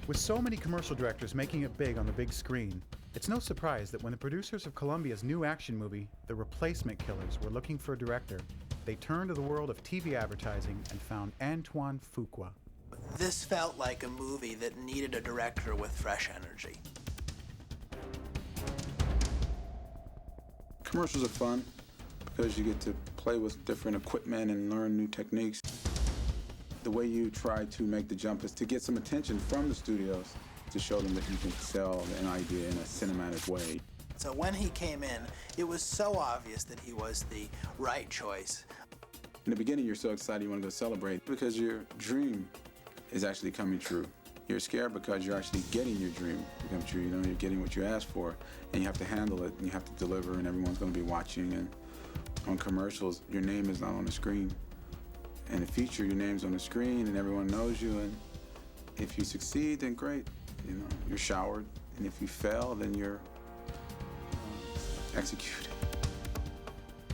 With so many commercial directors making it big on the big screen, it's no surprise that when the producers of Columbia's new action movie, The Replacement Killers, were looking for a director, they turned to the world of TV advertising and found Antoine Fuqua. This felt like a movie that needed a director with fresh energy. Commercials are fun because you get to play with different equipment and learn new techniques. The way you try to make the jump is to get some attention from the studios to show them that you can sell an idea in a cinematic way. So when he came in, it was so obvious that he was the right choice. In the beginning, you're so excited you want to go celebrate because your dream is actually coming true. You're scared because you're actually getting your dream to come true. You know, you're getting what you asked for, and you have to handle it, and you have to deliver, and everyone's going to be watching. And on commercials, your name is not on the screen. In a feature, your name's on the screen, and everyone knows you. And if you succeed, then great. You know, you're showered, and if you fail, then you're executed.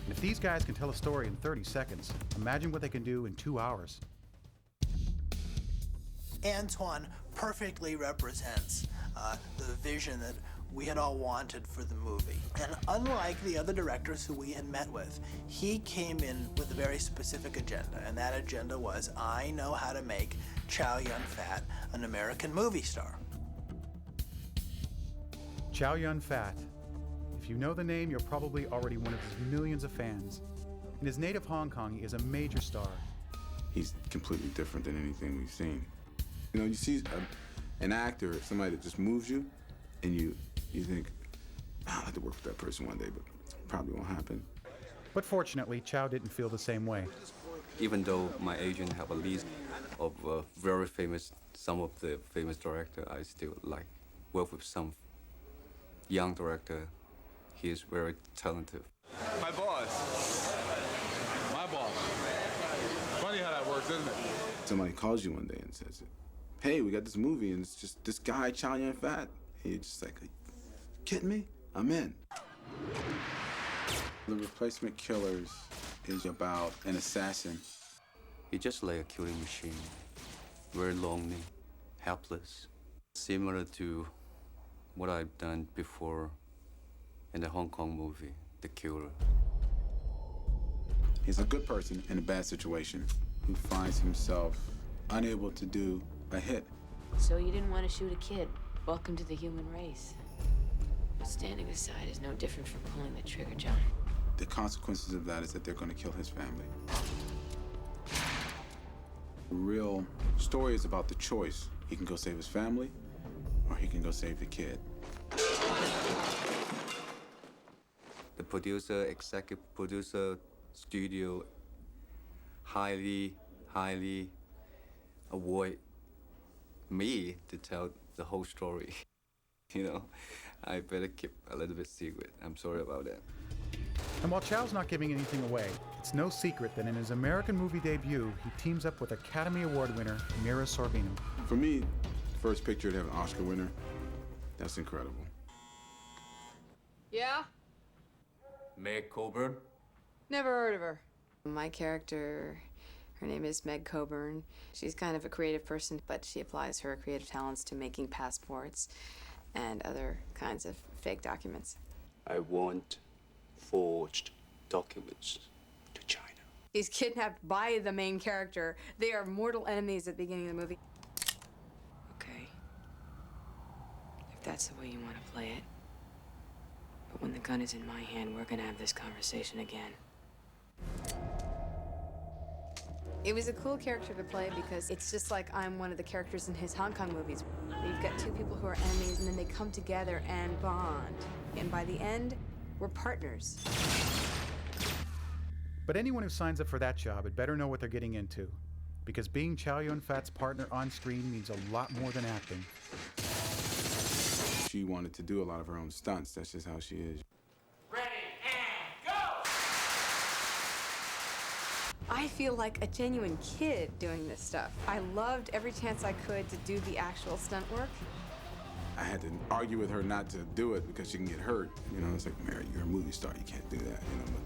And if these guys can tell a story in 30 seconds, imagine what they can do in 2 hours. Antoine perfectly represents the vision that we had all wanted for the movie. And unlike the other directors who we had met with, he came in with a very specific agenda, and that agenda was, I know how to make Chow Yun-fat an American movie star. Chow Yun-fat. If you know the name, you're probably already one of his millions of fans. In his native Hong Kong, he is a major star. He's completely different than anything we've seen. You know, you see an actor, somebody that just moves you, and you think, I'd like to work with that person one day, but it probably won't happen. But fortunately, Chow didn't feel the same way. Even though my agent have a list of some of the famous director, I still like work with some young director. He is very talented. My boss. My boss. Funny how that works, isn't it? Somebody calls you one day and says, hey, we got this movie, and it's just this guy, Chow Yun-fat. And you're just like, kidding me? I'm in. The Replacement Killers is about an assassin. He's just like a killing machine. Very lonely, helpless. Similar to what I've done before in the Hong Kong movie, The Killer. He's a good person in a bad situation who finds himself unable to do a hit. So you didn't want to shoot a kid. Welcome to the human race. Standing aside is no different from pulling the trigger, John. The consequences of that is that they're going to kill his family. The real story is about the choice. He can go save his family, or he can go save the kid. The producer, executive producer, studio highly avoid me to tell the whole story. You know, I better keep a little bit secret. I'm sorry about that. And while Chow's not giving anything away, it's no secret that in his American movie debut, he teams up with Academy Award winner Mira Sorvino. For me, first picture to have an Oscar winner, that's incredible. Yeah? Meg Coburn? Never heard of her. My character, her name is Meg Coburn. She's kind of a creative person, but she applies her creative talents to making passports and other kinds of fake documents. I want forged documents to China. He's kidnapped by the main character. They are mortal enemies at the beginning of the movie. Okay. If that's the way you want to play it. But when the gun is in my hand, we're gonna have this conversation again. It was a cool character to play because it's just like I'm one of the characters in his Hong Kong movies. You've got two people who are enemies, and then they come together and bond. And by the end, we're partners. But anyone who signs up for that job had better know what they're getting into, because being Chow Yun-fat's partner on screen means a lot more than acting. She wanted to do a lot of her own stunts. That's just how she is. Ready, and go! I feel like a genuine kid doing this stuff. I loved every chance I could to do the actual stunt work. I had to argue with her not to do it because she can get hurt. You know, it's like, Mary, you're a movie star. You can't do that. You know, but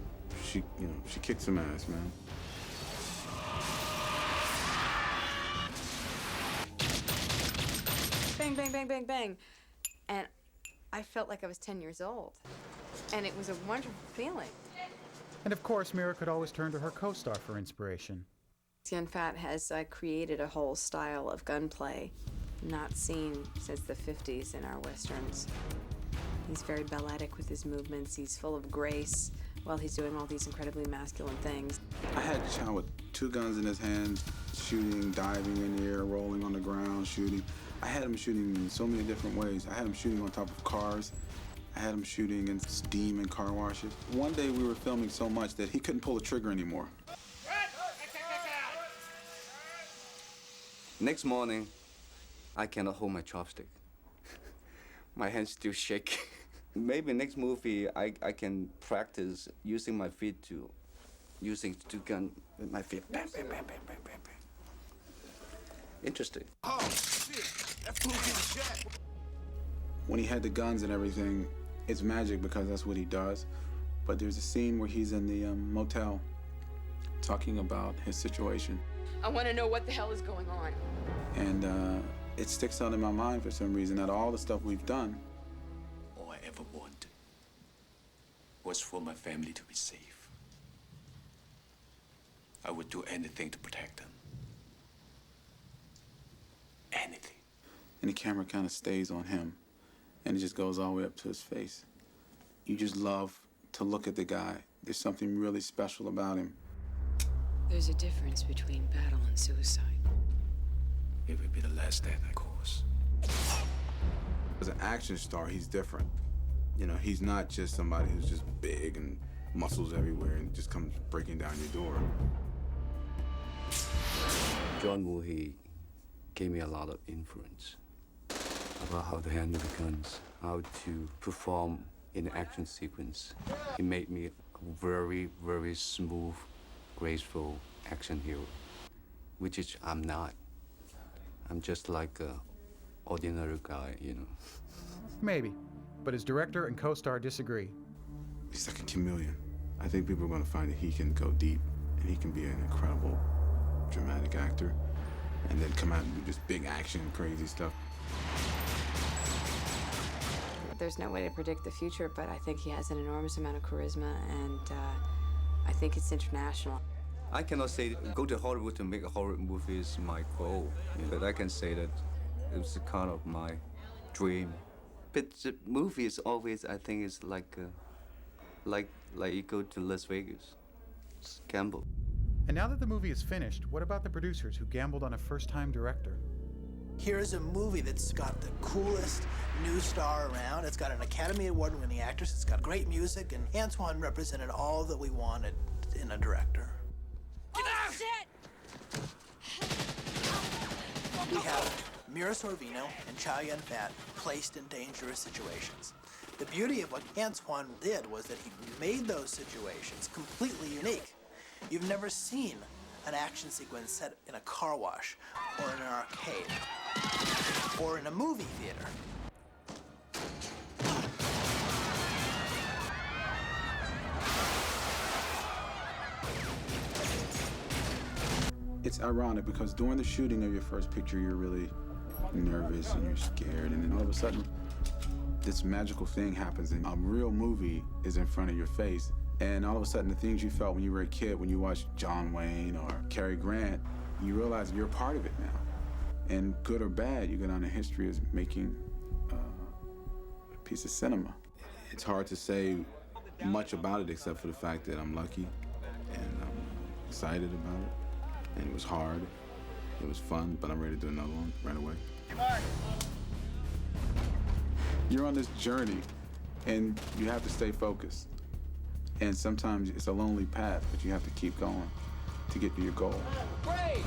she kicked some ass, man. bang, bang, bang, bang, bang. And I felt like I was 10 years old. And it was a wonderful feeling. And of course, Mira could always turn to her co-star for inspiration. Tien Phat has created a whole style of gunplay not seen since the 50s in our westerns. He's very balletic with his movements. He's full of grace while he's doing all these incredibly masculine things. I had Chow with 2 guns in his hands, shooting, diving in the air, rolling on the ground, shooting. I had him shooting in so many different ways. I had him shooting on top of cars. I had him shooting in steam and car washes. One day we were filming so much that he couldn't pull the trigger anymore. Next morning, I cannot hold my chopstick. My hands still shake. Maybe next movie I can practice using my feet to, using 2 guns with my feet. Bam, bam, bam, bam, bam, bam, bam. Interesting. Oh, shit. That fool getting shot. When he had the guns and everything, it's magic because that's what he does. But there's a scene where he's in the motel talking about his situation. I want to know what the hell is going on. And it sticks out in my mind for some reason that all the stuff we've done. All I ever wanted was for my family to be safe. I would do anything to protect them. Anything. And the camera kind of stays on him. And it just goes all the way up to his face. You just love to look at the guy. There's something really special about him. There's a difference between battle and suicide. It would be the last death I cause. As an action star, he's different. You know, he's not just somebody who's just big and muscles everywhere and just comes breaking down your door. John Woo, he gave me a lot of influence about how to handle the guns, how to perform in the action sequence. He made me a very, very smooth, graceful action hero, which is I'm not. I'm just like a ordinary guy, you know. Maybe, but his director and co-star disagree. He's like a chameleon. I think people are going to find that he can go deep and he can be an incredible dramatic actor and then come out and do just big action, crazy stuff. There's no way to predict the future, but I think he has an enormous amount of charisma, and I think it's international. I cannot say go to Hollywood to make a horror movie is my goal, but I can say that it was kind of my dream. But the movie is always, I think, is like you go to Las Vegas, it's gamble. And now that the movie is finished, what about the producers who gambled on a first-time director? Here's a movie that's got the coolest new star around. It's got an Academy Award-winning actress. It's got great music, and Antoine represented all that we wanted in a director. Oh, shit! We have Mira Sorvino and Chow Yun Fat placed in dangerous situations. The beauty of what Antoine did was that he made those situations completely unique. You've never seen an action sequence set in a car wash, or in an arcade, or in a movie theater. It's ironic because during the shooting of your first picture, you're really nervous and you're scared, and then all of a sudden, this magical thing happens and a real movie is in front of your face. And all of a sudden, the things you felt when you were a kid, when you watched John Wayne or Cary Grant, you realize you're part of it now. And good or bad, you go down in history as making a piece of cinema. It's hard to say much about it except for the fact that I'm lucky and I'm excited about it. And it was hard, it was fun, but I'm ready to do another one right away. You're on this journey and you have to stay focused. And sometimes it's a lonely path, but you have to keep going to get to your goal. Great!